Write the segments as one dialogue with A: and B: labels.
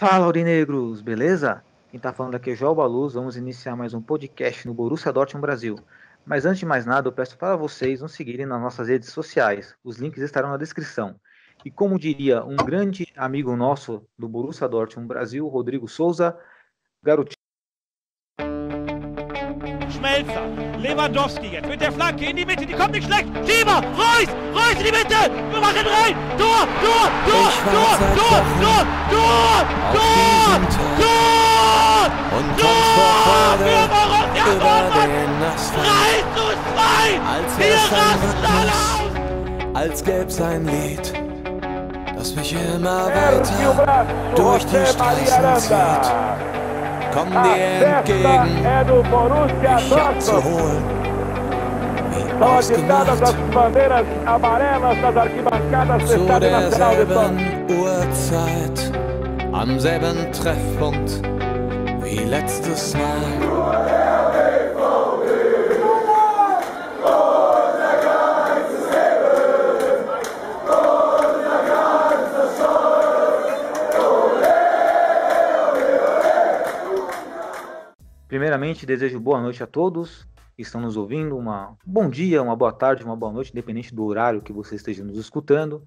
A: Fala, aurinegros, beleza? Quem tá falando aqui é o João Baluz. Vamos iniciar mais um podcast no Borussia Dortmund Brasil. Mas antes de mais nada, eu peço para vocês nos seguirem nas nossas redes sociais. Os links estarão na descrição. E como diria um grande amigo nosso do Borussia Dortmund Brasil, Rodrigo Souza, garotinho.
B: Schmelzer, Lewandowski jetzt mit der Flanke in die Mitte, die kommt nicht schlecht. Schieber, Reus in die Mitte, wir machen rein. Tor, Tor, Tor, Tor, Tor, Tor, Tor, Tor, Tor,
C: und kommt vor Freude über den
B: 3:2,
C: Als
B: wir
C: wär's ein
B: rasten alle aus.
C: Rhythmus, als gäb's ein Lied, das mich immer weiter durch die Straßen zieht. Komm dir entgegen, mich abzuholen, wie ausgemacht, zu derselben Uhrzeit, am selben Treffpunkt wie letztes Mal.
A: Primeiramente, desejo boa noite a todos que estão nos ouvindo. Bom dia, uma boa tarde, uma boa noite, independente do horário que você esteja nos escutando.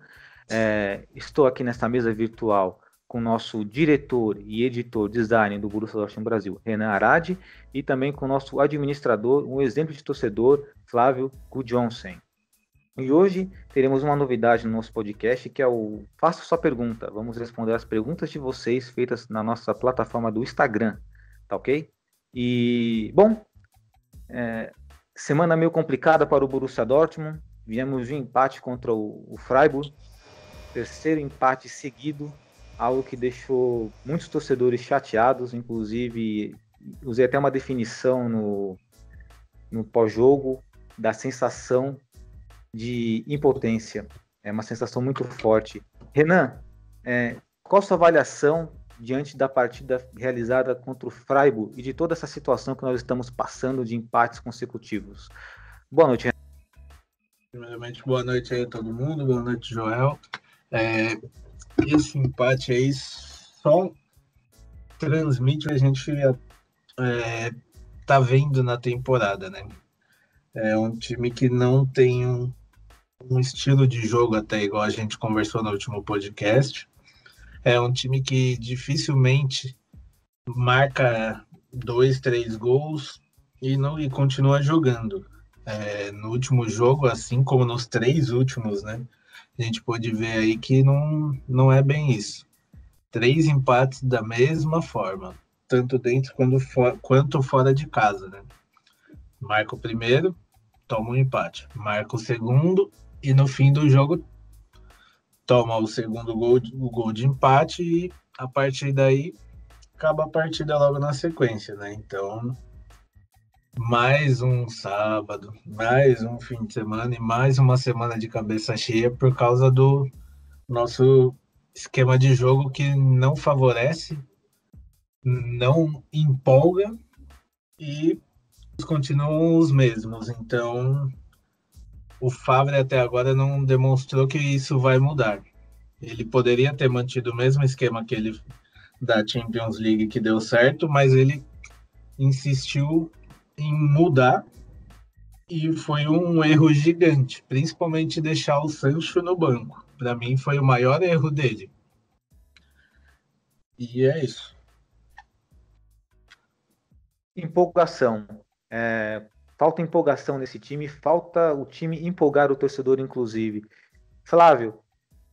A: Estou aqui nesta mesa virtual com o nosso diretor e editor design do Borussia Dortmund Brasil, Renan Aradi, e também com o nosso administrador, um exemplo de torcedor, Flávio Gudjonsen. E hoje teremos uma novidade no nosso podcast, que é o Faça Sua Pergunta. Vamos responder as perguntas de vocês feitas na nossa plataforma do Instagram, tá ok? E, bom, semana meio complicada para o Borussia Dortmund. Viemos de um empate contra o Freiburg, terceiro empate seguido, algo que deixou muitos torcedores chateados. Inclusive, usei até uma definição no pós-jogo da sensação de impotência. É uma sensação muito forte. Renan, qual a sua avaliação diante da partida realizada contra o Freiburg e de toda essa situação que nós estamos passando de empates consecutivos? Boa noite, Renan.
D: Primeiramente, boa noite aí a todo mundo, boa noite, Joel. Esse empate aí só transmite o que a gente tá vendo na temporada, né? É um time que não tem um estilo de jogo até igual a gente conversou no último podcast. É um time que dificilmente marca 2, 3 gols e continua jogando. No último jogo, assim como nos 3 últimos, né? A gente pôde ver aí que não é bem isso. 3 empates da mesma forma, tanto dentro quanto fora de casa, né? Marca o primeiro, toma um empate. Marca o segundo e no fim do jogo toma o segundo o gol de empate e a partir daí acaba a partida logo na sequência, né? Então, mais um sábado, mais um fim de semana e mais uma semana de cabeça cheia por causa do nosso esquema de jogo que não favorece, não empolga e continuam os mesmos. Então, o Favre até agora não demonstrou que isso vai mudar. Ele poderia ter mantido o mesmo esquema que ele da Champions League que deu certo, mas ele insistiu em mudar e foi um erro gigante, principalmente deixar o Sancho no banco. Para mim foi o maior erro dele. E é isso.
A: Empolgação. Falta empolgação nesse time, falta o time empolgar o torcedor, inclusive. Flávio,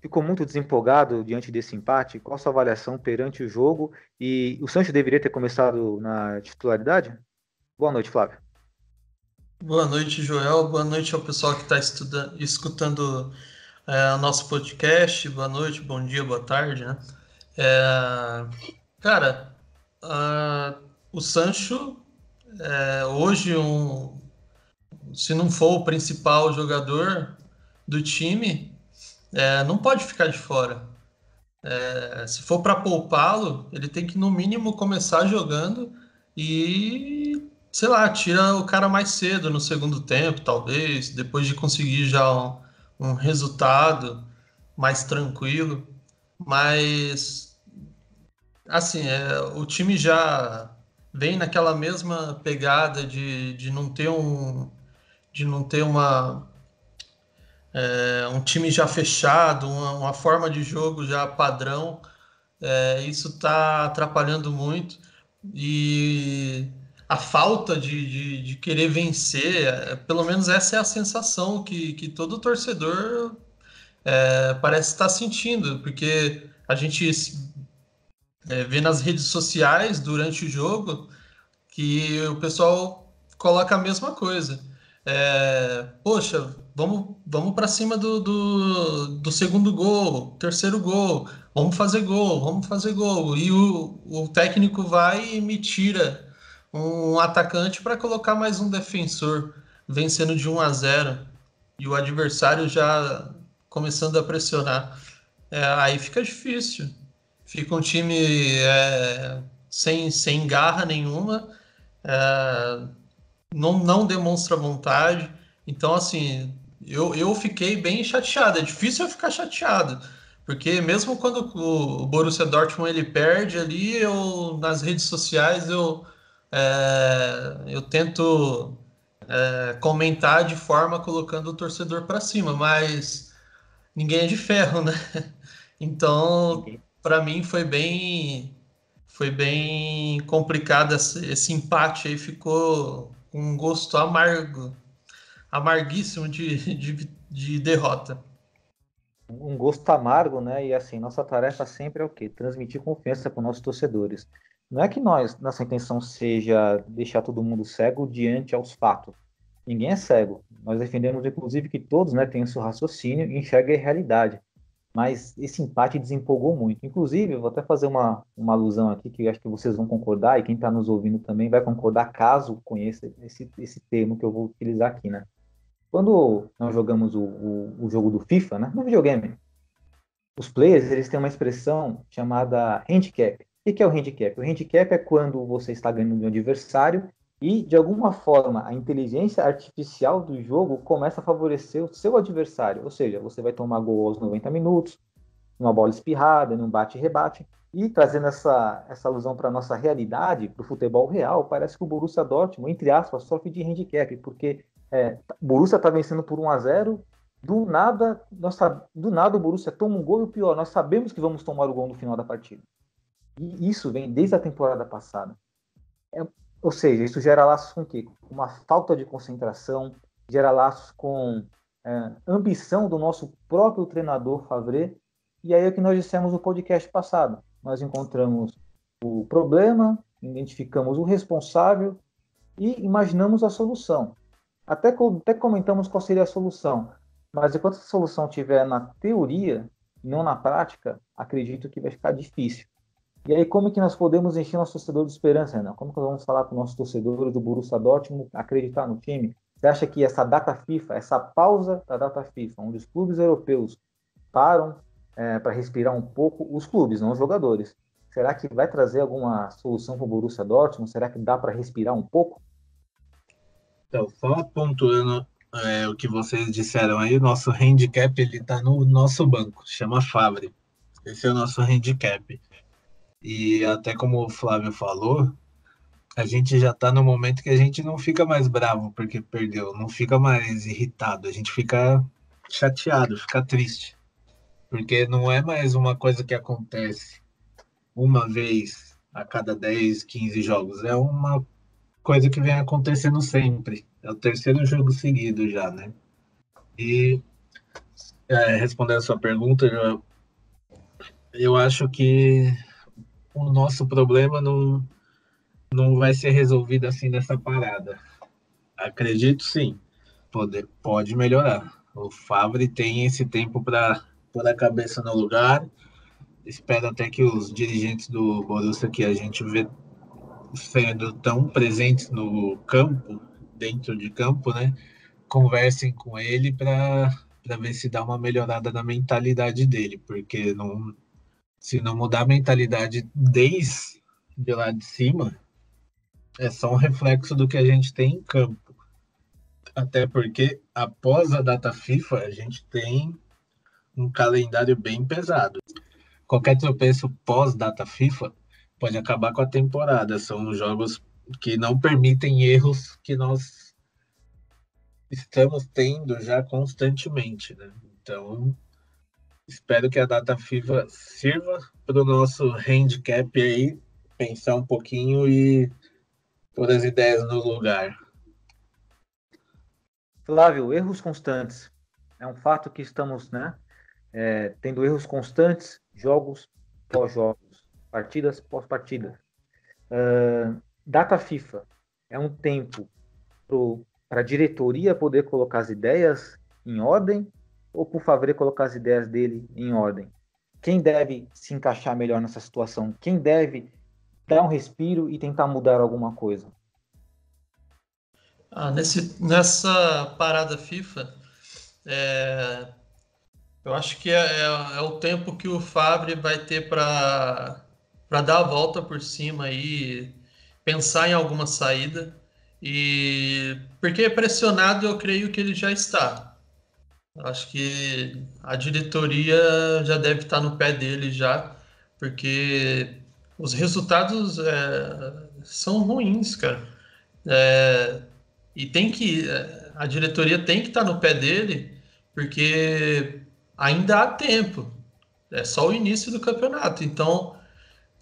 A: ficou muito desempolgado diante desse empate? Qual a sua avaliação perante o jogo? E o Sancho deveria ter começado na titularidade? Boa noite, Flávio.
E: Boa noite, Joel. Boa noite ao pessoal que está escutando o nosso podcast. Boa noite, bom dia, boa tarde, né? O Sancho hoje, se não for o principal jogador do time, não pode ficar de fora. Se for para poupá-lo, ele tem que, no mínimo, começar jogando e, sei lá, tira o cara mais cedo no segundo tempo, talvez, depois de conseguir já um resultado mais tranquilo. Mas Assim, o time já vem naquela mesma pegada de não ter um time já fechado, uma forma de jogo já padrão. Isso está atrapalhando muito. E a falta de querer vencer, pelo menos essa é a sensação que todo torcedor parece estar sentindo, porque a gente vê nas redes sociais durante o jogo que o pessoal coloca a mesma coisa. Poxa, vamos para cima do segundo gol, terceiro gol, vamos fazer gol, vamos fazer gol. E o técnico vai e me tira um atacante para colocar mais um defensor, vencendo de 1-0, e o adversário já começando a pressionar. Aí fica difícil. Fica um time sem garra nenhuma, não demonstra vontade. Então, assim, eu fiquei bem chateado. É difícil eu ficar chateado, porque mesmo quando o Borussia Dortmund ele perde ali, nas redes sociais eu tento comentar de forma colocando o torcedor para cima, mas ninguém é de ferro, né? Então, para mim foi bem complicado esse empate aí, ficou com um gosto amarguíssimo de derrota.
A: Um gosto amargo, né? E assim, nossa tarefa sempre é o quê? Transmitir confiança para os nossos torcedores. Não é que nossa intenção seja deixar todo mundo cego diante aos fatos. Ninguém é cego. Nós defendemos, inclusive, que todos, né, tenham seu raciocínio e enxerguem a realidade. Mas esse empate desempolgou muito. Inclusive, eu vou até fazer uma alusão aqui, que eu acho que vocês vão concordar, e quem está nos ouvindo também vai concordar, caso conheça esse termo que eu vou utilizar aqui, né? Quando nós jogamos o jogo do FIFA, né, no videogame, os players eles têm uma expressão chamada handicap. O que é o handicap? O handicap é quando você está ganhando de um adversário e, de alguma forma, a inteligência artificial do jogo começa a favorecer o seu adversário. Ou seja, você vai tomar gol aos 90 minutos, numa bola espirrada, num bate-rebate. E trazendo essa alusão para a nossa realidade, para o futebol real, parece que o Borussia Dortmund, entre aspas, sofre de handicap, porque o Borussia está vencendo por 1-0, do nada o Borussia toma um gol, e o pior, nós sabemos que vamos tomar o gol no final da partida. E isso vem desde a temporada passada. Ou seja, isso gera laços com o quê? Com uma falta de concentração, gera laços com ambição do nosso próprio treinador Favre. E aí é o que nós dissemos no podcast passado. Nós encontramos o problema, identificamos o responsável e imaginamos a solução. Até comentamos qual seria a solução. Mas enquanto a solução estiver na teoria e não na prática, acredito que vai ficar difícil. E aí, como que nós podemos encher nosso torcedor de esperança, Renan? Como que nós vamos falar para o nosso torcedor do Borussia Dortmund acreditar no time? Você acha que essa data FIFA, essa pausa da data FIFA, onde os clubes europeus param para respirar um pouco, os clubes, não os jogadores, será que vai trazer alguma solução para o Borussia Dortmund? Será que dá para respirar um pouco?
D: Então, só pontuando o que vocês disseram aí, o nosso handicap ele está no nosso banco, chama Favre. Esse é o nosso handicap. E até como o Flávio falou, a gente já está no momento que a gente não fica mais bravo porque perdeu, não fica mais irritado, a gente fica chateado, fica triste. Porque não é mais uma coisa que acontece uma vez a cada 10, 15 jogos, é uma coisa que vem acontecendo sempre. É o terceiro jogo seguido já, né? E respondendo a sua pergunta, eu acho que o nosso problema não vai ser resolvido assim nessa parada. Acredito sim, pode melhorar. O Favre tem esse tempo para pôr a cabeça no lugar. Espero até que os dirigentes do Borussia que a gente vê sendo tão presentes no campo, dentro de campo, né, conversem com ele para ver se dá uma melhorada na mentalidade dele, porque se não mudar a mentalidade desde lá de cima, é só um reflexo do que a gente tem em campo. Até porque, após a data FIFA, a gente tem um calendário bem pesado. Qualquer tropeço pós-data FIFA pode acabar com a temporada. São jogos que não permitem erros que nós estamos tendo já constantemente, né? Então, espero que a data FIFA sirva para o nosso handicap aí, pensar um pouquinho e pôr as ideias no lugar.
A: Flávio, erros constantes. É um fato que estamos, né, tendo erros constantes, jogos pós jogos, partidas pós partidas. Data FIFA é um tempo para a diretoria poder colocar as ideias em ordem ou para o Favre colocar as ideias dele em ordem? Quem deve se encaixar melhor nessa situação? Quem deve dar um respiro e tentar mudar alguma coisa?
E: Nessa parada FIFA, eu acho que é o tempo que o Favre vai ter para dar a volta por cima e pensar em alguma saída. E porque pressionado, eu creio que ele já está. Acho que a diretoria já deve estar no pé dele já, porque os resultados são ruins, cara. E a diretoria tem que estar no pé dele, porque ainda há tempo. É só o início do campeonato. Então,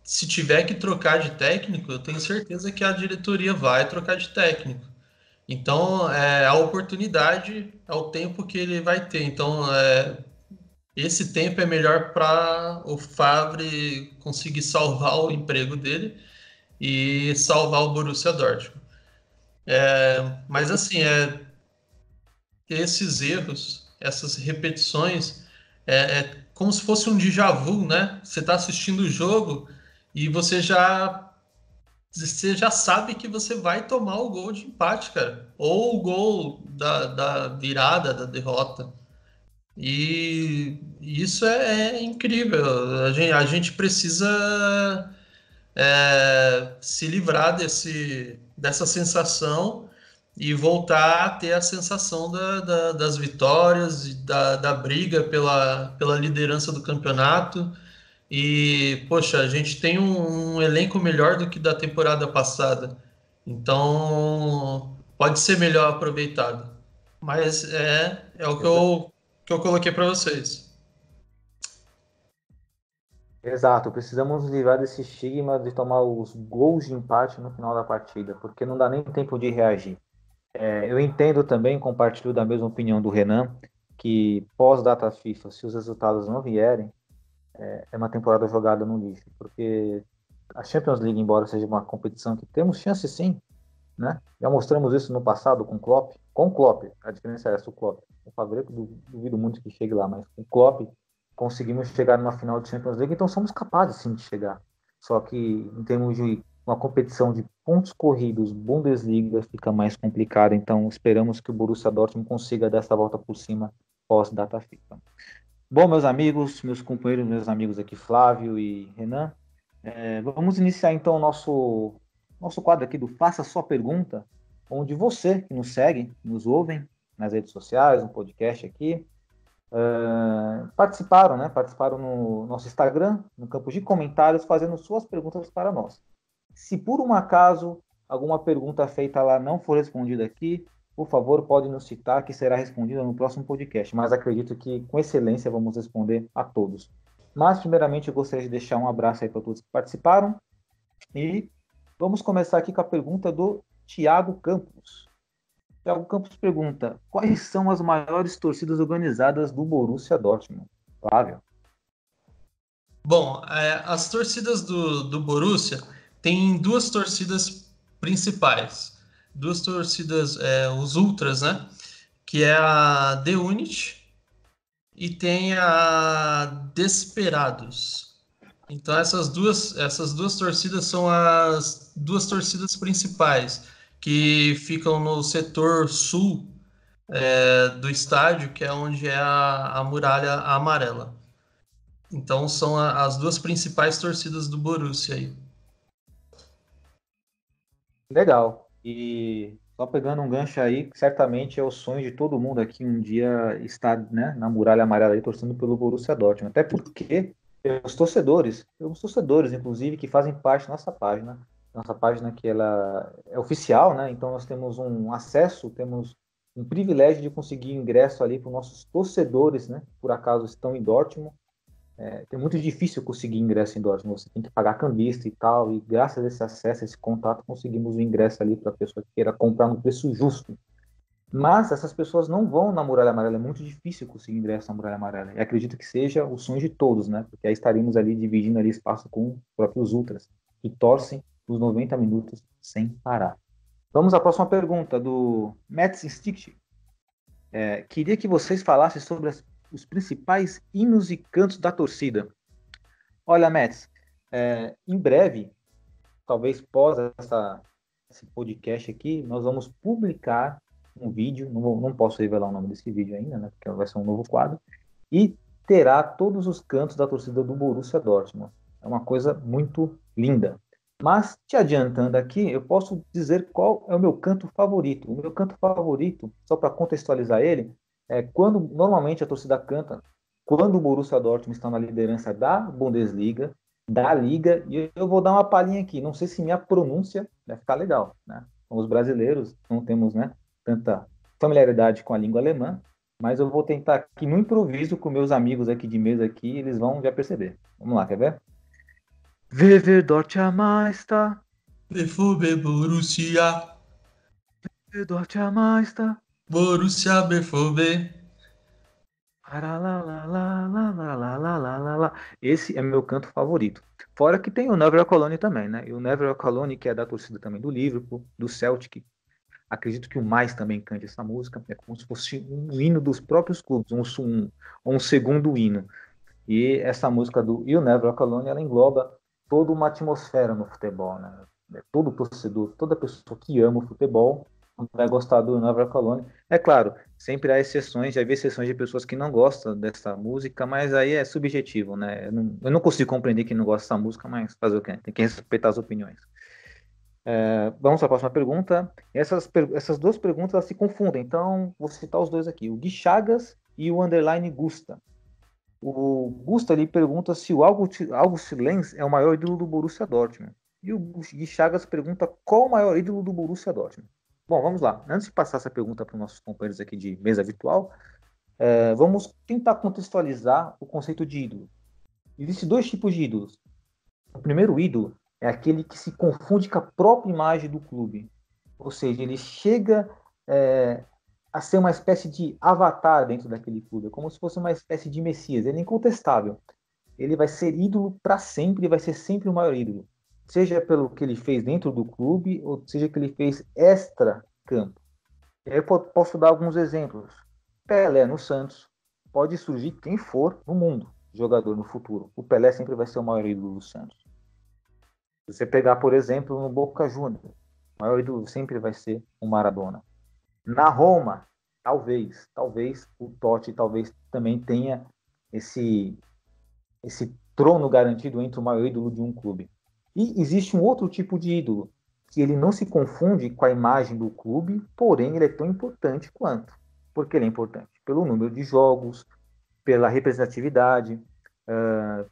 E: se tiver que trocar de técnico, eu tenho certeza que a diretoria vai trocar de técnico. Então, a oportunidade é o tempo que ele vai ter. Então, esse tempo é melhor para o Favre conseguir salvar o emprego dele e salvar o Borussia Dortmund. Mas, assim, esses erros, essas repetições, é como se fosse um déjà vu, né? Você está assistindo o jogo e você já sabe que você vai tomar o gol de empate, cara. Ou o gol da virada, da derrota. E isso é incrível. A gente precisa se livrar dessa sensação e voltar a ter a sensação das vitórias, e da briga pela liderança do campeonato. E, poxa, a gente tem um elenco melhor do que da temporada passada. Então, pode ser melhor aproveitado. Mas é o que eu coloquei para vocês.
A: Exato, precisamos nos livrar desse estigma de tomar os gols de empate no final da partida, porque não dá nem tempo de reagir. Eu entendo também, compartilho da mesma opinião do Renan, que pós-data FIFA, se os resultados não vierem, é uma temporada jogada no lixo, porque a Champions League, embora seja uma competição que temos chance sim, né? Já mostramos isso no passado com o Klopp, a diferença é essa, o Klopp. O Favre, duvido muito que chegue lá, mas com o Klopp conseguimos chegar numa final de Champions League, então somos capazes sim de chegar. Só que em termos de uma competição de pontos corridos, Bundesliga fica mais complicado, então esperamos que o Borussia Dortmund consiga dar essa volta por cima pós-data FIFA. Bom, meus amigos, meus companheiros, meus amigos aqui, Flávio e Renan, vamos iniciar então o nosso quadro aqui do Faça Sua Pergunta, onde você que nos segue, nos ouvem nas redes sociais, no podcast aqui, participaram no nosso Instagram, no campo de comentários, fazendo suas perguntas para nós. Se por um acaso alguma pergunta feita lá não for respondida aqui, por favor, pode nos citar que será respondida no próximo podcast, mas acredito que com excelência vamos responder a todos. Mas, primeiramente, eu gostaria de deixar um abraço aí para todos que participaram e vamos começar aqui com a pergunta do Thiago Campos. Thiago Campos pergunta: quais são as maiores torcidas organizadas do Borussia Dortmund? Flávio.
E: Bom, as torcidas do Borussia tem duas torcidas principais. Duas torcidas, os Ultras, né? Que é a The Unit e tem a Desperados. Então essas duas torcidas são as duas torcidas principais, que ficam no setor sul do estádio, que é onde é a muralha amarela. Então são as duas principais torcidas do Borussia aí.
A: Legal. E só pegando um gancho aí, que certamente é o sonho de todo mundo aqui um dia estar, né, na muralha amarela aí torcendo pelo Borussia Dortmund. Até porque Temos torcedores, inclusive, que fazem parte da nossa página que ela é oficial, né? Então nós temos um acesso, temos um privilégio de conseguir ingresso ali para os nossos torcedores, né? Por acaso estão em Dortmund. É muito difícil conseguir ingresso em Dortmund, você tem que pagar cambista e tal, e graças a esse acesso, a esse contato, conseguimos o ingresso ali para a pessoa que queira comprar no preço justo. Mas essas pessoas não vão na Muralha Amarela, é muito difícil conseguir ingresso na Muralha Amarela. E acredito que seja o sonho de todos, né? Porque aí estaremos ali dividindo ali espaço com os próprios ultras, que torcem os 90 minutos sem parar. Vamos à próxima pergunta, do Mets Instinct. Queria que vocês falassem sobre os principais hinos e cantos da torcida. Olha, Mets, em breve, talvez pós esse podcast aqui, nós vamos publicar um vídeo, não posso revelar o nome desse vídeo ainda, né, porque vai ser um novo quadro, e terá todos os cantos da torcida do Borussia Dortmund. É uma coisa muito linda. Mas, te adiantando aqui, eu posso dizer qual é o meu canto favorito. O meu canto favorito, só para contextualizar ele, é quando normalmente a torcida canta, quando o Borussia Dortmund está na liderança da Bundesliga, da Liga, e eu vou dar uma palhinha aqui. Não sei se minha pronúncia vai ficar legal, né? Os brasileiros não temos, né, tanta familiaridade com a língua alemã, mas eu vou tentar aqui no improviso com meus amigos aqui de mesa aqui, eles vão já perceber. Vamos lá, quer ver? Wer wird Deutscher Meister?
E: BVB Borussia,
A: Wer wird Deutscher Meister?
E: Borussia BVB.
A: Esse é meu canto favorito. Fora que tem o Never Cologne também, né? E o Never Cologne, que é da torcida também do Liverpool, do Celtic. Acredito que o Mais também cante essa música. É como se fosse um hino dos próprios clubes, um segundo hino. E essa música do You Never Cologne, ela engloba toda uma atmosfera no futebol, né? Todo torcedor, toda pessoa que ama o futebol vai gostar do Never Cologne. É claro, sempre há exceções, já vi exceções de pessoas que não gostam dessa música, mas aí é subjetivo, né? Eu não consigo compreender quem não gosta dessa música, mas fazer o quê? Tem que respeitar as opiniões. Vamos para a próxima pergunta. Essas duas perguntas elas se confundem, então vou citar os dois aqui. O Gui Chagas e o Underline Gusta. O Gusta ele pergunta se o August Lenz é o maior ídolo do Borussia Dortmund. E o Gui Chagas pergunta qual o maior ídolo do Borussia Dortmund. Bom, vamos lá. Antes de passar essa pergunta para os nossos companheiros aqui de mesa virtual, vamos tentar contextualizar o conceito de ídolo. Existem dois tipos de ídolos. O primeiro ídolo é aquele que se confunde com a própria imagem do clube. Ou seja, ele chega a ser uma espécie de avatar dentro daquele clube. É como se fosse uma espécie de Messias. Ele é incontestável. Ele vai ser ídolo para sempre, vai ser sempre o maior ídolo. Seja pelo que ele fez dentro do clube, ou seja que ele fez extra-campo. Eu posso dar alguns exemplos. Pelé no Santos. Pode surgir quem for no mundo, jogador no futuro. O Pelé sempre vai ser o maior ídolo do Santos. Se você pegar, por exemplo, no Boca Juniors, o maior ídolo sempre vai ser o Maradona. Na Roma, talvez o Totti talvez também tenha esse trono garantido entre o maior ídolo de um clube. E existe um outro tipo de ídolo, que ele não se confunde com a imagem do clube, porém ele é tão importante quanto. Por que ele é importante? Pelo número de jogos, pela representatividade,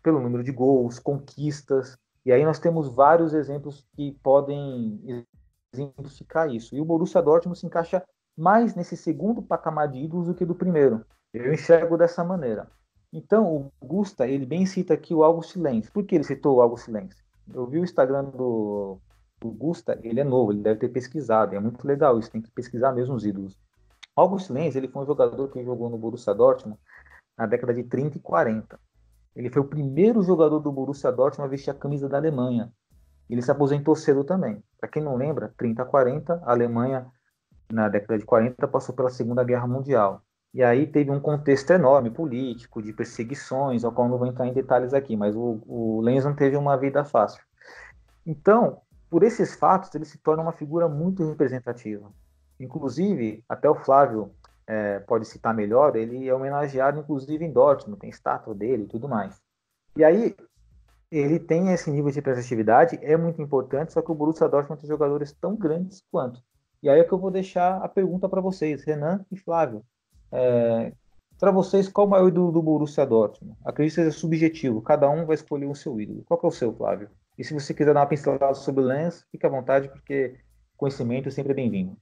A: pelo número de gols, conquistas. E aí nós temos vários exemplos que podem exemplificar isso. E o Borussia Dortmund se encaixa mais nesse segundo patamar de ídolos do que do primeiro. Eu enxergo dessa maneira. Então, o Gusta, ele bem cita aqui o August Lenz. Por que ele citou o August Lenz? Eu vi o Instagram do Gusta, ele é novo, ele deve ter pesquisado. É muito legal isso, tem que pesquisar mesmo os ídolos. August Lenz, ele foi um jogador que jogou no Borussia Dortmund na década de 30 e 40. Ele foi o primeiro jogador do Borussia Dortmund a vestir a camisa da Alemanha. Ele se aposentou cedo também. Para quem não lembra, 30 a 40, a Alemanha, na década de 40, passou pela Segunda Guerra Mundial. E aí teve um contexto enorme, político, de perseguições, ao qual não vou entrar em detalhes aqui, mas o Lenz não teve uma vida fácil. Então, por esses fatos, ele se torna uma figura muito representativa. Inclusive, até o Flávio pode citar melhor, ele é homenageado, inclusive, em Dortmund, tem estátua dele e tudo mais. E aí, ele tem esse nível de representatividade, é muito importante, só que o Borussia Dortmund tem jogadores tão grandes quanto. E aí é que eu vou deixar a pergunta para vocês, Renan e Flávio. Para vocês, qual o maior ídolo do Borussia Dortmund? Acredito que seja subjetivo, cada um vai escolher o seu ídolo. Qual que é o seu, Flávio? E se você quiser dar uma pincelada sobre o Lens, fique à vontade, porque conhecimento sempre é bem-vindo.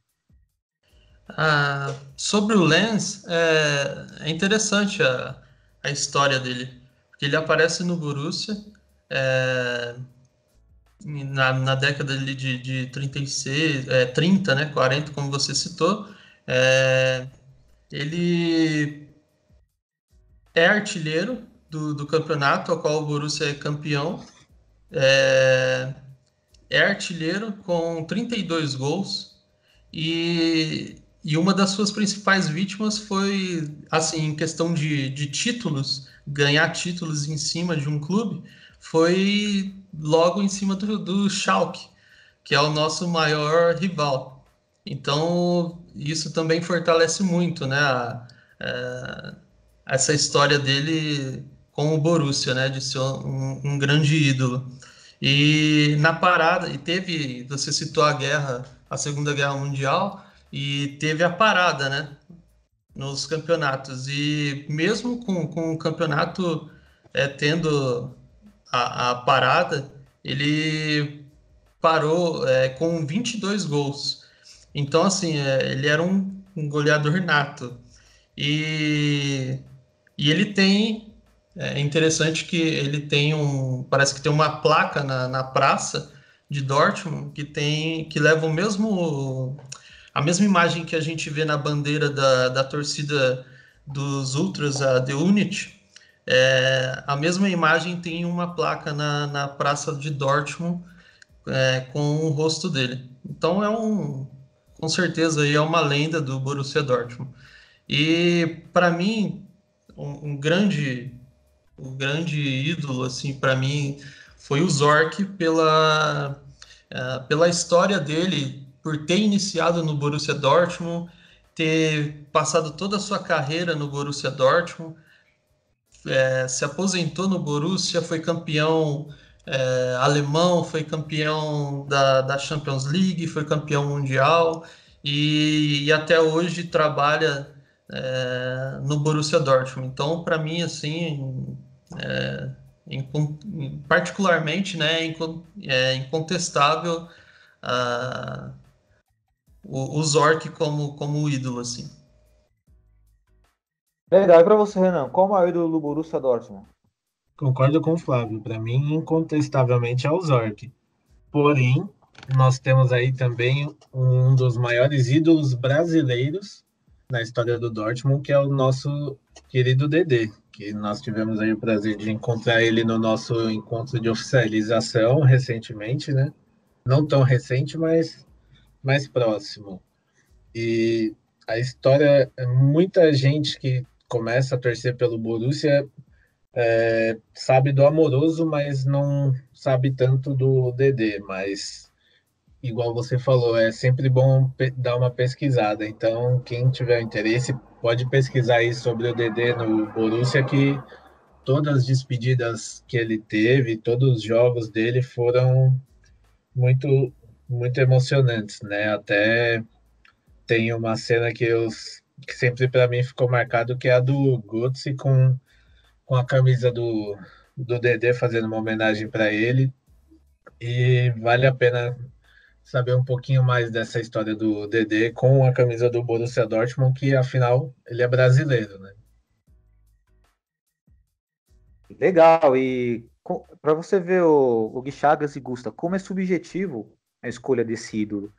E: Sobre o Lenz, é interessante a história dele, porque ele aparece no Borussia é, na década ali de 36, 30, né, 40, como você citou. Ele é artilheiro do campeonato, ao qual o Borussia é campeão. É artilheiro com 32 gols e uma das suas principais vítimas foi, assim, em questão de títulos, ganhar títulos em cima de um clube, foi logo em cima do Schalke, que é o nosso maior rival. Então, isso também fortalece muito, né, essa história dele com o Borussia, né, de ser um grande ídolo. E na parada, você citou a Segunda Guerra Mundial, e teve a parada, né, nos campeonatos. E mesmo com o campeonato tendo a parada, ele parou com 22 gols. Então, assim, ele era um goleador nato. E, e ele tem. É interessante que ele tem parece que tem uma placa na praça de Dortmund que leva a mesma imagem que a gente vê na bandeira da torcida dos Ultras, a The Unity. A mesma imagem tem uma placa na praça de Dortmund com o rosto dele. Então com certeza aí é uma lenda do Borussia Dortmund. E para mim um grande ídolo, assim, para mim, foi o Zorc pela história dele, por ter iniciado no Borussia Dortmund, ter passado toda a sua carreira no Borussia Dortmund, se aposentou no Borussia, foi campeão alemão, foi campeão da Champions League, foi campeão mundial e até hoje trabalha no Borussia Dortmund. Então, para mim, assim, particularmente, né, é incontestável o Zorc como ídolo, assim.
A: Legal, e para você, Renan, qual o maior ídolo do Borussia Dortmund?
D: Concordo com o Flávio. Para mim, incontestavelmente é o Zorc. Porém, nós temos aí também um dos maiores ídolos brasileiros na história do Dortmund, que é o nosso querido Dedê, que nós tivemos aí o prazer de encontrar ele no nosso encontro de oficialização recentemente, né? Não tão recente, mas mais próximo. E a história, muita gente que começa a torcer pelo Borussia sabe do Amoroso, mas não sabe tanto do Dedê, mas igual você falou, é sempre bom dar uma pesquisada. Então, quem tiver interesse, pode pesquisar aí sobre o Dedê no Borussia, que todas as despedidas que ele teve, todos os jogos dele foram muito, muito emocionantes, né? Até tem uma cena que sempre para mim ficou marcado, que é a do Götze com a camisa do Dedê, fazendo uma homenagem para ele. E vale a pena saber um pouquinho mais dessa história do Dedê com a camisa do Borussia Dortmund, que afinal ele é brasileiro, né?
A: Legal, e para você ver o Gui Chagas e Gusta, como é subjetivo a escolha desse ídolo.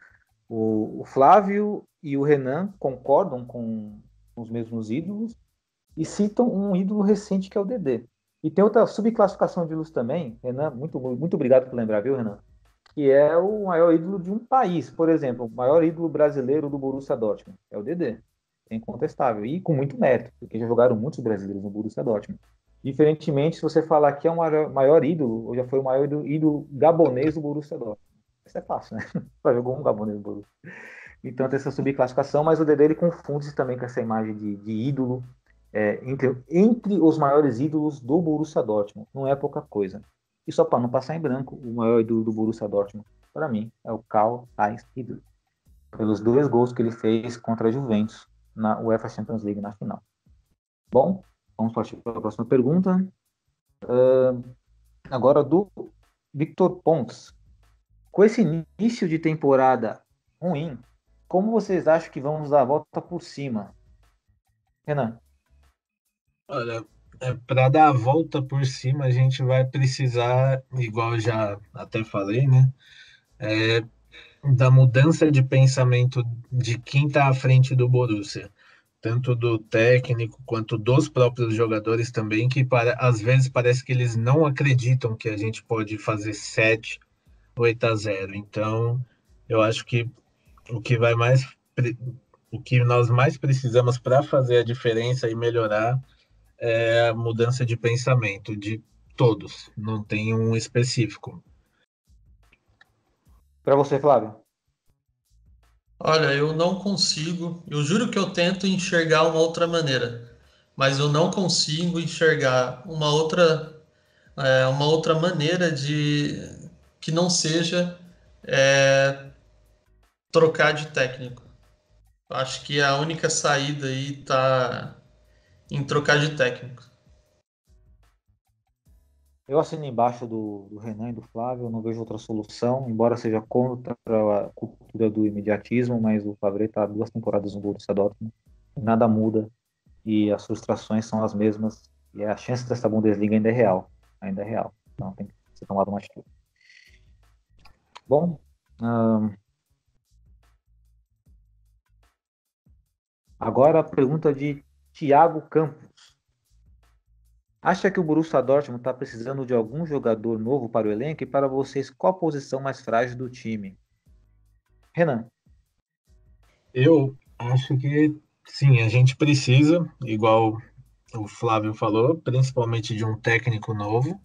A: O Flávio e o Renan concordam com os mesmos ídolos e citam um ídolo recente que é o Dedê. E tem outra subclassificação de ídolos também, Renan, muito obrigado por lembrar, viu, Renan? Que é o maior ídolo de um país. Por exemplo, o maior ídolo brasileiro do Borussia Dortmund é o Dedê. É incontestável. E com muito mérito, porque já jogaram muitos brasileiros no Borussia Dortmund. Diferentemente, se você falar que é o maior ídolo, ou já foi o maior ídolo gabonês do Borussia Dortmund. Isso é fácil, né? Só jogou um gabonês no Borussia. Então tem essa subclassificação, mas o Dedê ele confunde-se também com essa imagem de ídolo entre os maiores ídolos do Borussia Dortmund. Não é pouca coisa. E só para não passar em branco, o maior ídolo do Borussia Dortmund, para mim, é o Karl-Heinz Riedle, pelos 2 gols que ele fez contra a Juventus na UEFA Champions League na final. Bom, vamos partir para a próxima pergunta. Agora do Victor Pontes. Com esse início de temporada ruim, como vocês acham que vamos dar a volta por cima? Renan.
D: Olha, para dar a volta por cima, a gente vai precisar, igual eu já até falei, né? Da mudança de pensamento de quem está à frente do Borussia, tanto do técnico quanto dos próprios jogadores também, que às vezes parece que eles não acreditam que a gente pode fazer 7, 8-0. Então, eu acho que o que vai mais, o que nós mais precisamos para fazer a diferença e melhorar é a mudança de pensamento de todos, não tem um específico.
A: Para você, Flávio.
E: Olha, eu não consigo. Eu juro que eu tento enxergar uma outra maneira, mas eu não consigo enxergar uma outra maneira de que não seja é, trocar de técnico. Acho que a única saída aí tá em trocar de técnico.
A: Eu assino embaixo do Renan e do Flávio, eu não vejo outra solução, embora seja contra a cultura do imediatismo, mas o Favre está 2 temporadas no Borussia Dortmund, nada muda e as frustrações são as mesmas e a chance dessa Bundesliga ainda é real, então tem que ser tomada uma atitude. Bom, agora a pergunta de Thiago Campos. Acha que o Borussia Dortmund está precisando de algum jogador novo para o elenco? E para vocês, qual a posição mais frágil do time? Renan.
D: Eu acho que sim, a gente precisa, igual o Flávio falou, principalmente de um técnico novo,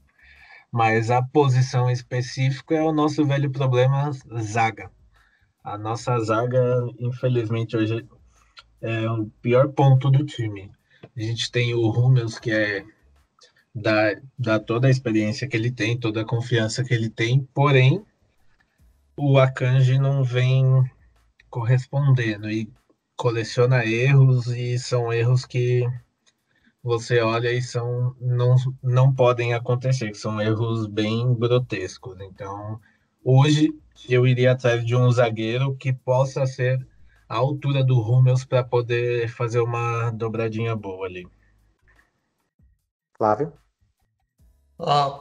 D: mas a posição específica é o nosso velho problema, zaga. A nossa zaga, infelizmente, hoje é o pior ponto do time. A gente tem o Hummels, que dá toda a experiência que ele tem, toda a confiança que ele tem, porém, o Akanji não vem correspondendo e coleciona erros, e são erros que você olha e não podem acontecer, que são erros bem grotescos. Então, hoje eu iria atrás de um zagueiro que possa ser à altura do Hummels para poder fazer uma dobradinha boa ali.
A: Flávio.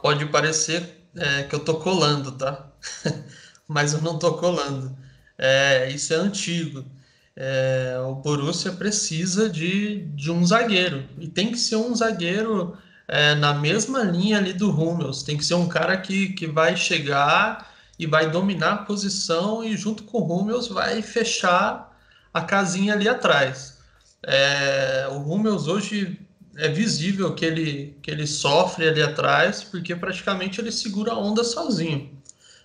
E: Pode parecer que eu tô colando, tá? Mas eu não tô colando. Isso é antigo. O Borussia precisa de um zagueiro. E tem que ser um zagueiro na mesma linha ali do Hummels. Tem que ser um cara que vai chegar e vai dominar a posição e junto com o Hummels vai fechar a casinha ali atrás. O Hummels hoje é visível que ele sofre ali atrás, porque praticamente ele segura a onda sozinho.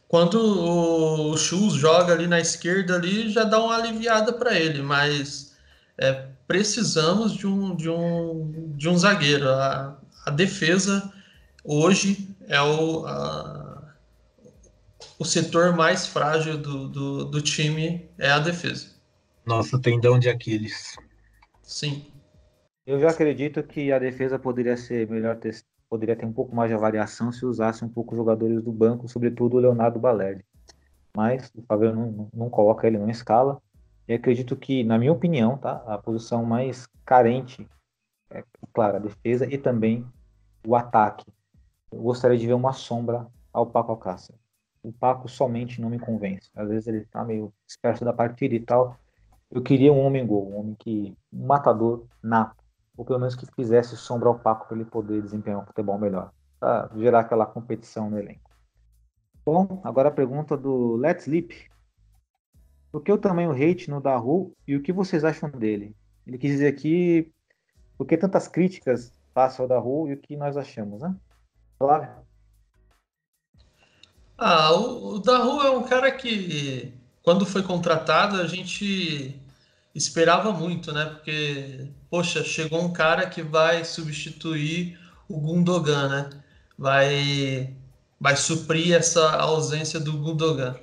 E: Quando o Schulz joga ali na esquerda, ali já dá uma aliviada para ele, mas precisamos de um zagueiro. A defesa hoje é o setor mais frágil do time, é a defesa.
D: Nosso tendão de Aquiles.
E: Sim.
A: Eu já acredito que a defesa poderia ser melhor, poderia ter um pouco mais de avaliação se usasse um pouco os jogadores do banco, sobretudo o Leonardo Balerdi. Mas o Fábio não coloca ele, não escala. E acredito que, na minha opinião, tá, a posição mais carente é, claro, a defesa e também o ataque. Eu gostaria de ver uma sombra ao Paco Alcácer. O Paco somente não me convence. Às vezes ele está meio disperso da partida e tal. Eu queria um homem-gol, um matador nato, ou pelo menos que fizesse sombra ao Paco para ele poder desempenhar um futebol melhor, para gerar aquela competição no elenco. Bom, agora a pergunta do Let's Sleep. Por que o tamanho hate no Daru e o que vocês acham dele? Ele quis dizer aqui por que tantas críticas passam ao Daru e o que nós achamos, né? Flávio?
E: O Daru é um cara que, quando foi contratado, a gente esperava muito, né? Porque, poxa, chegou um cara que vai substituir o Gundogan, né? Vai suprir essa ausência do Gundogan.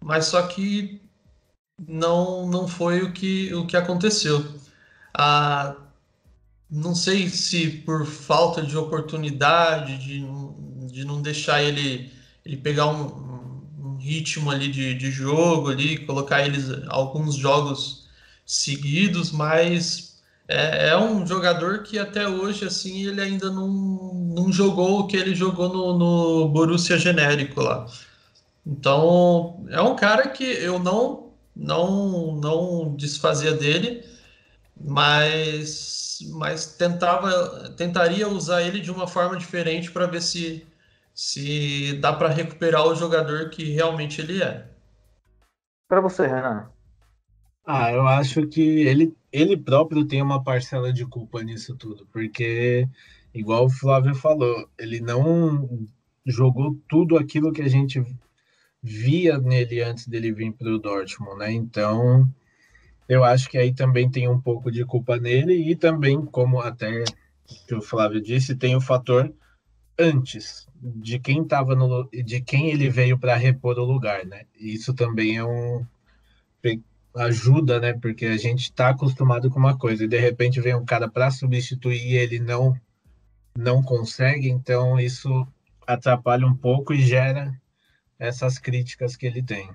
E: Mas só que não foi o que aconteceu. não sei se por falta de oportunidade, de não deixar ele pegar um ritmo ali de jogo ali, colocar eles alguns jogos seguidos, mas é um jogador que até hoje assim ele ainda não jogou o que ele jogou no Borussia genérico lá. Então é um cara que eu não desfazia dele, mas tentaria usar ele de uma forma diferente para ver se dá para recuperar o jogador que realmente ele é.
A: Para você, Renan.
D: Eu acho que ele próprio tem uma parcela de culpa nisso tudo, porque, igual o Flávio falou, ele não jogou tudo aquilo que a gente via nele antes dele vir para o Dortmund, né? Então, eu acho que aí também tem um pouco de culpa nele e também, como até que o Flávio disse, tem o fator antes de quem estava de quem ele veio para repor o lugar, né? Isso também ajuda, né? Porque a gente está acostumado com uma coisa e de repente vem um cara para substituir e ele não consegue, então isso atrapalha um pouco e gera essas críticas que ele tem.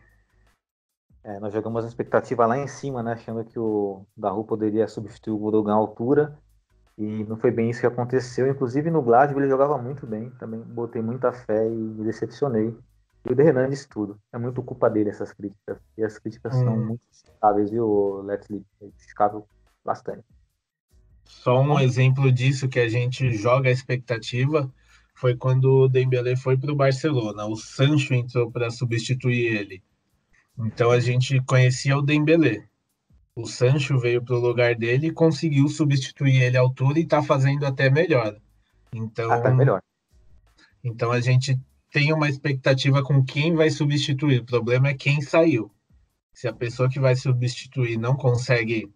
A: Nós jogamos a expectativa lá em cima, né? Achando que o Daru poderia substituir o Gundogan à altura. E não foi bem isso que aconteceu. Inclusive no Gladbach ele jogava muito bem. Também botei muita fé e me decepcionei. E o De Hernan disse tudo. É muito culpa dele essas críticas. E as críticas são muito justificáveis, viu, Leslie? É justificável bastante.
D: Só um exemplo disso que a gente joga a expectativa foi quando o Dembélé foi para o Barcelona. O Sancho entrou para substituir ele. Então a gente conhecia o Dembélé. O Sancho veio para o lugar dele e conseguiu substituir ele à altura e está fazendo até melhor. Então,
A: tá melhor.
D: Então a gente tem uma expectativa com quem vai substituir. O problema é quem saiu. Se a pessoa que vai substituir não consegue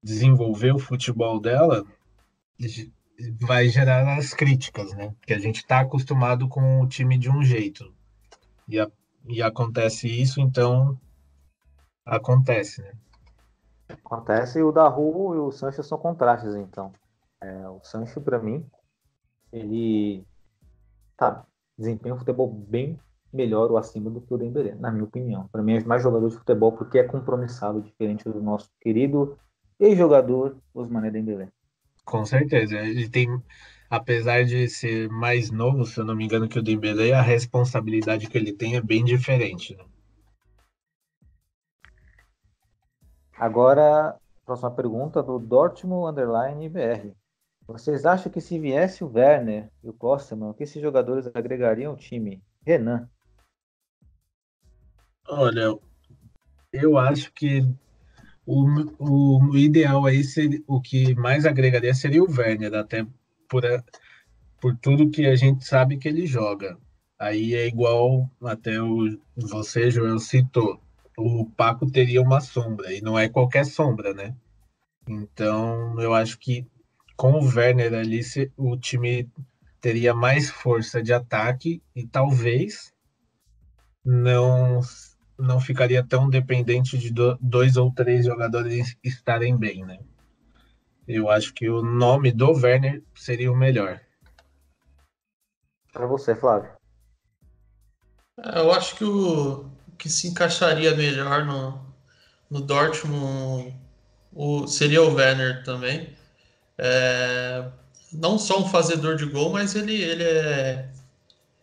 D: desenvolver o futebol dela, vai gerar as críticas, né? Porque a gente está acostumado com o time de um jeito. E acontece isso, então acontece, né?
A: Acontece, e o Daru e o Sancho são contrastes, então. O Sancho, para mim, ele desempenha um futebol bem melhor ou acima do que o Dembélé, na minha opinião. Para mim é mais jogador de futebol porque é compromissado, diferente do nosso querido ex-jogador Ousmane Dembélé.
D: Com certeza. Ele tem, apesar de ser mais novo, se eu não me engano, que o Dembélé, a responsabilidade que ele tem é bem diferente, né?
A: Agora, próxima pergunta do Dortmund_BR. Vocês acham que se viesse o Werner e o Klostermann, o que esses jogadores agregariam ao time? Renan.
D: Olha, eu acho que o ideal aí seria, o que mais agregaria seria o Werner, até por tudo que a gente sabe que ele joga. Aí é igual até você, Joel, citou. O Paco teria uma sombra, e não é qualquer sombra, né? Então, eu acho que com o Werner ali, o time teria mais força de ataque e talvez não ficaria tão dependente de 2 ou 3 jogadores estarem bem, né? Eu acho que o nome do Werner seria o melhor.
A: Para você, Flávio.
E: Eu acho que o que se encaixaria melhor no Dortmund seria o Werner também. Não só um fazedor de gol, mas ele é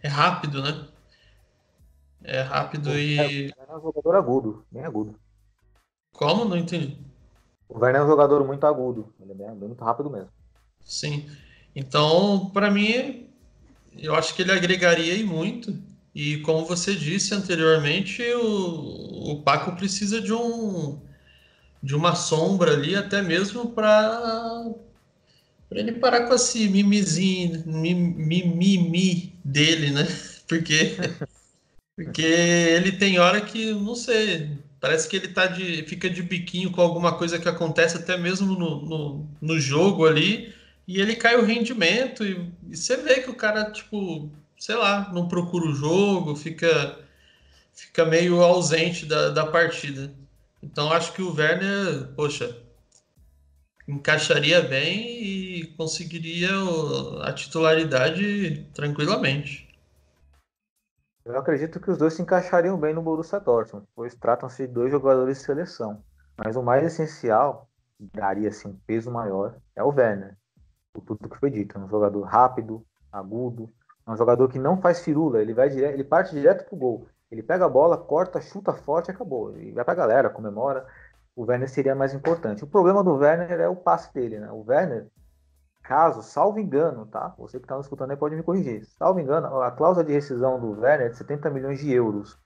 E: rápido, né? É rápido e...
A: É um jogador agudo, bem agudo.
E: Como? Não entendi.
A: O Werner é um jogador muito agudo, ele é bem muito rápido mesmo.
E: Sim. Então, para mim, eu acho que ele agregaria e muito. E como você disse anteriormente, o Paco precisa de uma sombra ali, até mesmo para ele parar com esse mimimi dele, né? Porque ele tem hora que, não sei, parece que ele fica de biquinho com alguma coisa que acontece até mesmo no jogo ali, e ele cai o rendimento, e você vê que o cara, tipo, sei lá, não procura o jogo, fica meio ausente da partida. Então acho que o Werner, poxa, encaixaria bem e conseguiria a titularidade tranquilamente.
A: Eu acredito que os dois se encaixariam bem no Borussia Dortmund, pois tratam-se de dois jogadores de seleção. Mas o mais essencial, daria assim, um peso maior, é o Werner. Por tudo que foi dito. É um jogador rápido, agudo, é um jogador que não faz firula, ele parte direto pro gol. Ele pega a bola, corta, chuta forte e acabou. E vai pra galera, comemora. O Werner seria mais importante. O problema do Werner é o passe dele, né? O Werner, caso, salvo engano, tá? Você que está nos escutando aí pode me corrigir. Salvo engano, a cláusula de rescisão do Werner é de 70 milhões de euros.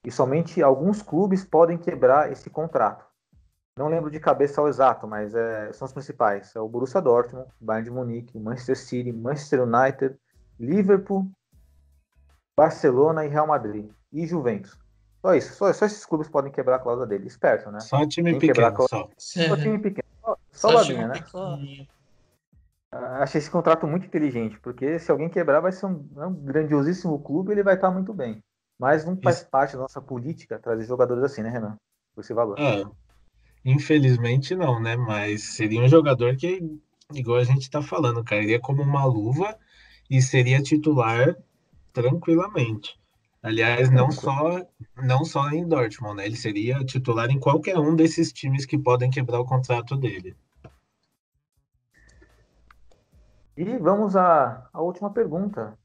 A: E somente alguns clubes podem quebrar esse contrato. Não lembro de cabeça ao exato, mas são os principais. É o Borussia Dortmund, Bayern de Munique, Manchester City, Manchester United, Liverpool, Barcelona e Real Madrid. E Juventus. Só isso. Só esses clubes podem quebrar a cláusula dele. Esperto, né?
D: Só time
A: Quem quebrar a
D: pequeno,
A: cláusula...
D: só.
A: Só time pequeno. Só
E: Só
A: babinha,
E: time
A: né?
E: pequenininho.
A: Achei esse contrato muito inteligente, porque se alguém quebrar vai ser um grandiosíssimo clube e ele vai estar muito bem. Mas não faz parte da nossa política trazer jogadores assim, né, Renan? Por esse valor.
D: Infelizmente não, né? Mas seria um jogador que, igual a gente tá falando, cairia como uma luva e seria titular tranquilamente. Aliás, não só em Dortmund, né? Ele seria titular em qualquer um desses times que podem quebrar o contrato dele.
A: E vamos à última pergunta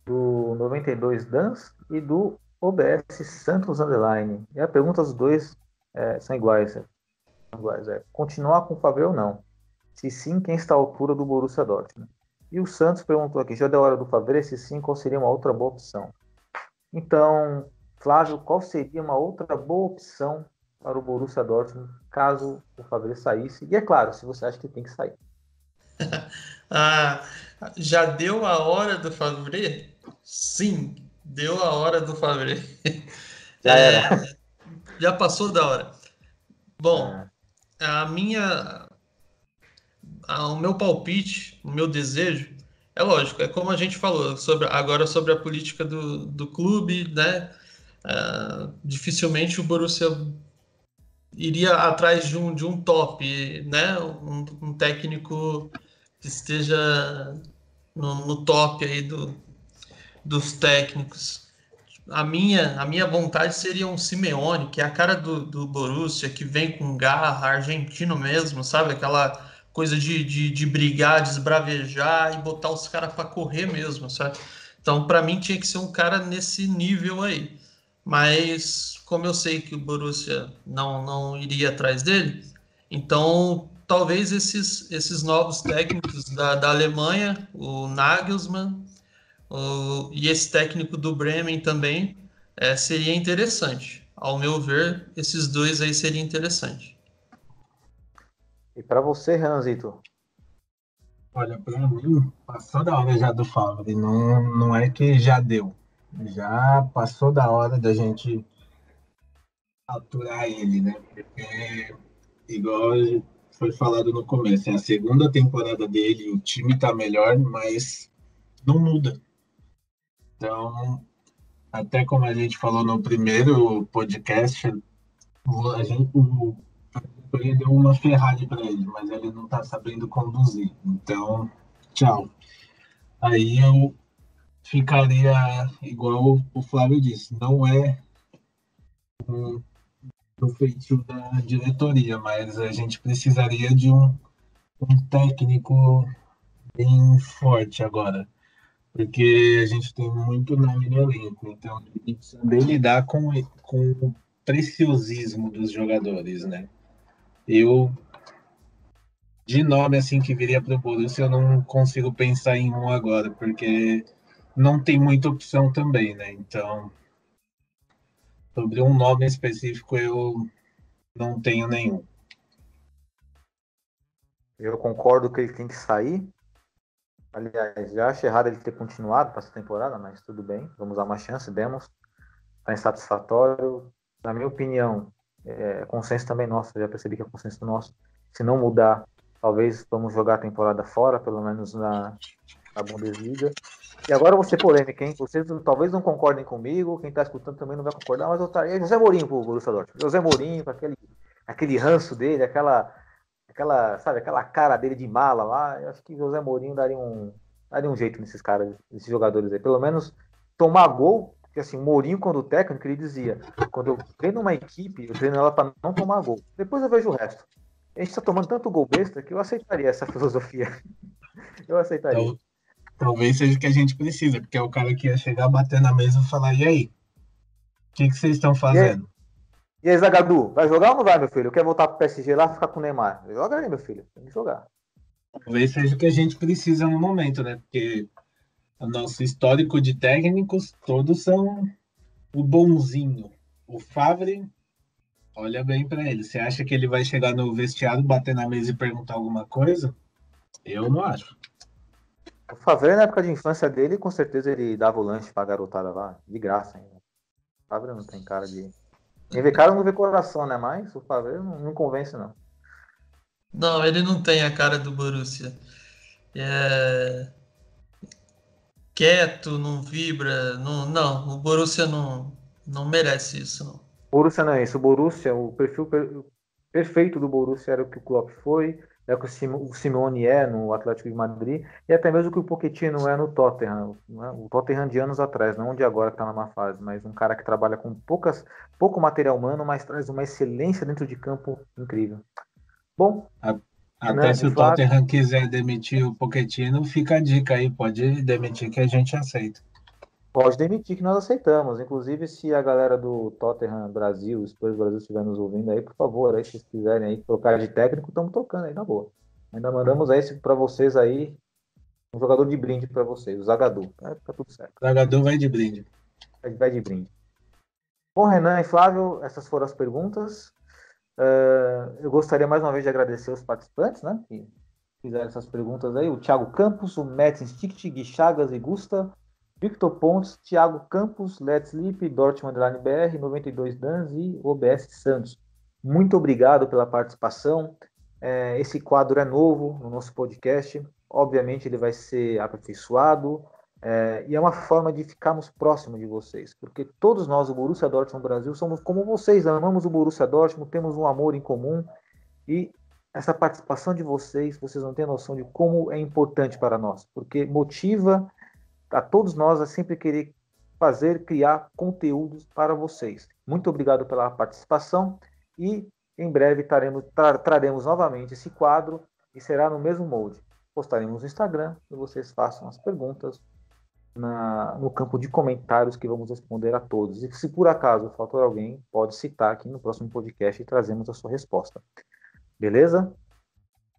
A: do 92 Dans e do OBS Santos Underline. E a pergunta dos dois são iguais. Continuar com o Favre ou não? Se sim, quem está à altura do Borussia Dortmund? E o Santos perguntou aqui, já deu a hora do Favre? Se sim, qual seria uma outra boa opção? Então, Flávio, qual seria uma outra boa opção para o Borussia Dortmund caso o Favre saísse? E é claro, se você acha que tem que sair.
E: Já deu a hora do Favre? Sim, deu a hora do Favre.
A: Já era.
E: Já passou da hora. Bom, o meu palpite, o meu desejo, é lógico, é como a gente falou agora sobre a política do clube, né? Dificilmente o Borussia iria atrás de um top, né? Um técnico que esteja no top aí dos técnicos. A minha vontade seria um Simeone, que é a cara do Borussia, que vem com garra, argentino mesmo, sabe? Aquela coisa de brigar, desbravejar e botar os caras para correr mesmo, sabe? Então, para mim, tinha que ser um cara nesse nível aí. Mas, como eu sei que o Borussia não iria atrás dele, então talvez esses novos técnicos da Alemanha, o Nagelsmann, e esse técnico do Bremen também, seria interessante. Ao meu ver, esses dois aí seria interessante.
A: E para você, Renanzito?
D: Olha, para mim, passou da hora já do Favre. Não é que já deu. Já passou da hora da gente aturar ele, né? Porque, igual foi falado no começo, é a segunda temporada dele, o time tá melhor, mas não muda. Então, até como a gente falou no primeiro podcast, o deu uma Ferrari para ele, mas ele não tá sabendo conduzir. Então, tchau. Aí eu ficaria igual o Flávio disse, não é do feitio da diretoria, mas a gente precisaria de um técnico bem forte agora, porque a gente tem muito nome no elenco, então a gente precisa saber lidar com o preciosismo dos jogadores, né? Eu, de nome assim que viria para o Borussia, eu não consigo pensar em um agora, porque não tem muita opção também, né? Então, sobre um nome específico, eu não tenho nenhum.
A: Eu concordo que ele tem que sair. Aliás, já acho errado ele ter continuado para essa temporada, mas tudo bem. Vamos dar uma chance, demos. Está insatisfatório. Na minha opinião, consenso também nosso. Já percebi que é consenso nosso. Se não mudar, talvez vamos jogar a temporada fora, pelo menos na Bundesliga. E agora eu vou ser polêmica, hein? Vocês talvez não concordem comigo, quem está escutando também não vai concordar, mas eu estaria José Mourinho pro Borussia Dortmund. José Mourinho, com aquele ranço dele, aquela aquela cara dele de mala lá. Eu acho que José Mourinho daria um jeito nesses caras, nesses jogadores aí. Pelo menos tomar gol, porque assim, o Mourinho, quando técnico, ele dizia: quando eu treino uma equipe, eu treino ela para não tomar gol. Depois eu vejo o resto. A gente está tomando tanto gol besta que eu aceitaria essa filosofia. Eu aceitaria.
D: Então, talvez seja o que a gente precisa, porque é o cara que ia chegar, bater na mesa e falar: e aí? O que vocês estão fazendo?
A: E aí, Zagadou, vai jogar ou não vai, meu filho? Quer voltar pro PSG lá e ficar com o Neymar? Joga aí, meu filho. Tem que jogar.
D: Talvez seja o que a gente precisa no momento, né? Porque o nosso histórico de técnicos, todos são o bonzinho. O Favre, olha bem para ele. Você acha que ele vai chegar no vestiário, bater na mesa e perguntar alguma coisa? Eu não acho.
A: O Favre, na época de infância dele, com certeza ele dava o lanche pra garotada lá, de graça ainda. O Favre não tem cara de... Quem vê cara não vê coração, né? Mas o Favre não convence, não.
E: Não, ele não tem a cara do Borussia. É... Quieto, não vibra. Não, o Borussia não merece isso, não.
A: O Borussia não é isso. O Borussia, o perfil perfeito do Borussia era o que o Klopp foi, é o que o Simeone é no Atlético de Madrid, e até mesmo o que o Pochettino é no Tottenham. Né? O Tottenham de anos atrás, não de agora que está na má fase, mas um cara que trabalha com pouco material humano, mas traz uma excelência dentro de campo incrível. Bom,
D: até se o Tottenham quiser demitir o Pochettino, fica a dica aí, pode demitir que a gente aceita.
A: Pode demitir que nós aceitamos. Inclusive, se a galera do Tottenham Brasil, Spurs Brasil estiver nos ouvindo aí, por favor, aí, se vocês quiserem aí trocar de técnico, estamos tocando aí, na boa. Ainda mandamos aí para vocês aí, um jogador de brinde para vocês, o Zagadou. Tá tudo certo.
D: O Zagadou vai de brinde.
A: Vai de brinde. Bom, Renan e Flávio, essas foram as perguntas. Eu gostaria mais uma vez de agradecer os participantes, né, que fizeram essas perguntas aí. O Thiago Campos, o Metz Instinct, Gui Chagas e Gusta, Victor Pontes, Thiago Campos, Let's Sleep, Dortmund BR, 92 Dans e OBS Santos. Muito obrigado pela participação. Esse quadro é novo no nosso podcast. Obviamente ele vai ser aperfeiçoado e é uma forma de ficarmos próximos de vocês, porque todos nós, o Borussia Dortmund Brasil, somos como vocês, amamos o Borussia Dortmund, temos um amor em comum e essa participação de vocês não têm noção de como é importante para nós, porque motiva a todos nós a sempre querer criar conteúdos para vocês. Muito obrigado pela participação e em breve traremos novamente esse quadro e será no mesmo molde. Postaremos no Instagram e vocês façam as perguntas no campo de comentários que vamos responder a todos. E se por acaso faltar alguém, pode citar aqui no próximo podcast e trazemos a sua resposta. Beleza?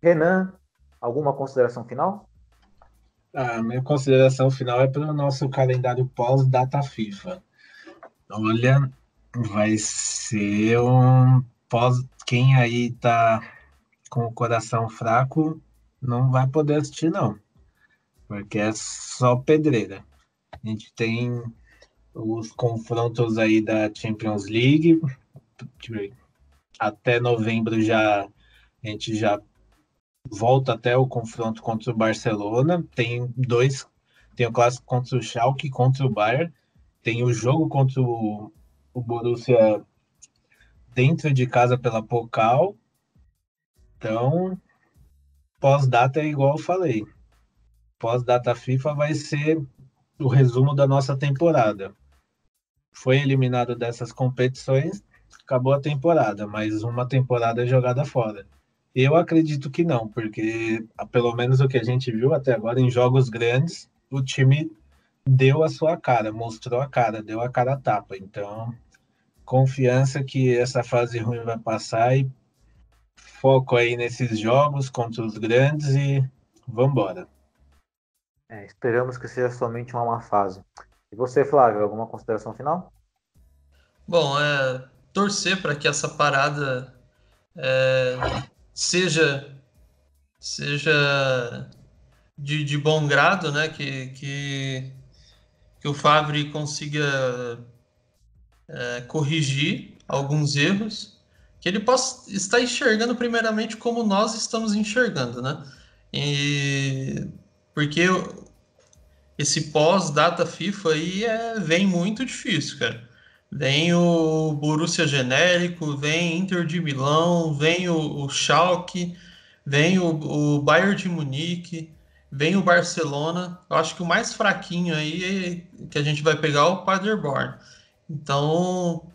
A: Renan, alguma consideração final?
D: A minha consideração final é para o nosso calendário pós-data FIFA. Olha, vai ser um pós... Quem aí tá com o coração fraco não vai poder assistir, não. Porque é só pedreira. A gente tem os confrontos aí da Champions League. Até novembro a gente já volta até o confronto contra o Barcelona, tem o clássico contra o Schalke, contra o Bayern, tem o jogo contra o Borussia dentro de casa pela Pokal. Então, pós-data é igual eu falei. Pós-data FIFA vai ser o resumo da nossa temporada. Foi eliminado dessas competições, acabou a temporada, mas uma temporada é jogada fora. Eu acredito que não, porque pelo menos o que a gente viu até agora em jogos grandes, o time deu a sua cara, mostrou a cara, deu a cara a tapa. Então, confiança que essa fase ruim vai passar e foco aí nesses jogos contra os grandes e vambora.
A: Esperamos que seja somente uma má fase. E você, Flávio, alguma consideração final?
E: Bom, torcer para que essa parada seja de bom grado, né? Que o Favre consiga corrigir alguns erros, que ele possa estar enxergando primeiramente como nós estamos enxergando, né? Porque esse pós-data FIFA aí vem muito difícil, cara. Vem o Borussia genérico, vem Inter de Milão, vem o Schalke, vem o Bayern de Munique, vem o Barcelona. Eu acho que o mais fraquinho aí que a gente vai pegar é o Paderborn. Então,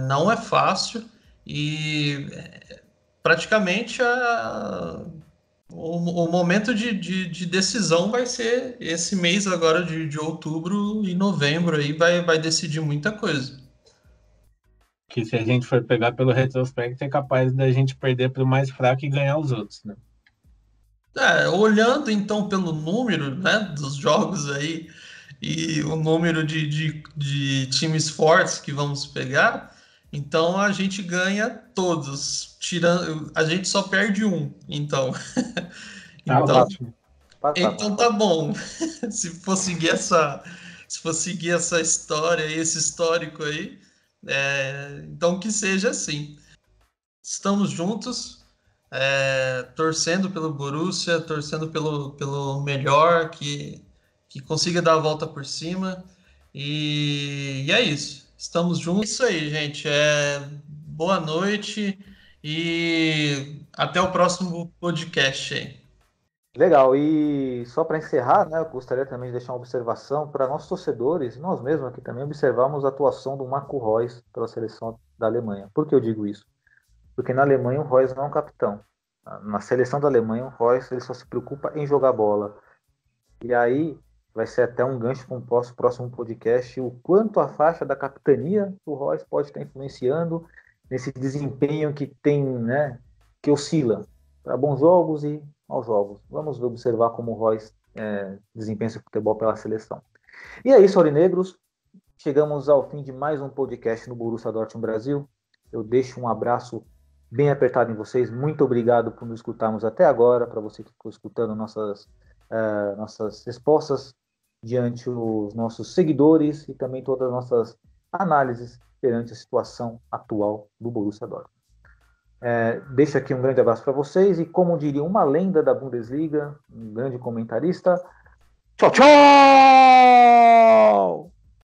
E: não é fácil e praticamente o momento de decisão vai ser esse mês agora de outubro e novembro, aí vai decidir muita coisa.
D: Que se a gente for pegar pelo retrospecto, é capaz da gente perder para o mais fraco e ganhar os outros, né?
E: Olhando então pelo número, né, dos jogos aí e o número de times fortes que vamos pegar, então a gente ganha todos, tirando, a gente só perde um, então.
D: Tá
E: Então,
D: ótimo.
E: então tá bom. Se for seguir essa história e esse histórico aí, então que seja assim. Estamos juntos, torcendo pelo Borussia, torcendo pelo melhor, que consiga dar a volta por cima. E é isso. Estamos juntos. Isso aí, gente. Boa noite e até o próximo podcast aí.
A: Legal, e só para encerrar, né, eu gostaria também de deixar uma observação para nossos torcedores, nós mesmos aqui também, observarmos a atuação do Marco Reus pela seleção da Alemanha. Por que eu digo isso? Porque na Alemanha o Reus não é um capitão. Na seleção da Alemanha, o Reus ele só se preocupa em jogar bola. E aí vai ser até um gancho para um próximo podcast, o quanto a faixa da capitania do Reus pode estar influenciando nesse desempenho que tem, né, que oscila para bons jogos e maus jogos. Vamos observar como o Reus desempenha seu futebol pela seleção. E é isso, aurinegros. Chegamos ao fim de mais um podcast no Borussia Dortmund Brasil. Eu deixo um abraço bem apertado em vocês. Muito obrigado por nos escutarmos até agora. Para você que ficou escutando nossas respostas diante os nossos seguidores e também todas as nossas análises perante a situação atual do Borussia Dortmund. Deixo aqui um grande abraço para vocês e, como diria uma lenda da Bundesliga, um grande comentarista, tchau, tchau!